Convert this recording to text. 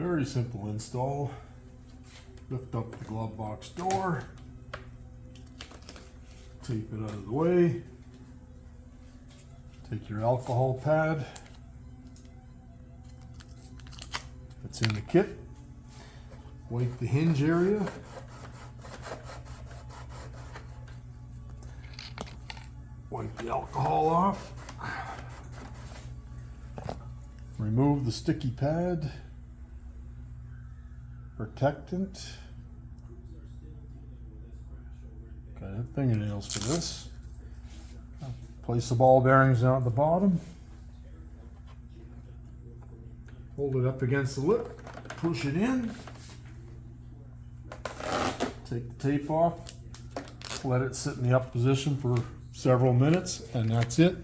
Very simple install. Lift up the glove box door, tape it out of the way, take your alcohol pad that's in the kit, wipe the hinge area, wipe the alcohol off, remove the sticky pad, protectant. Got fingernails for this. Place the ball bearings down at the bottom. Hold it up against the lip. Push it in. Take the tape off. Let it sit in the up position for several minutes, and that's it.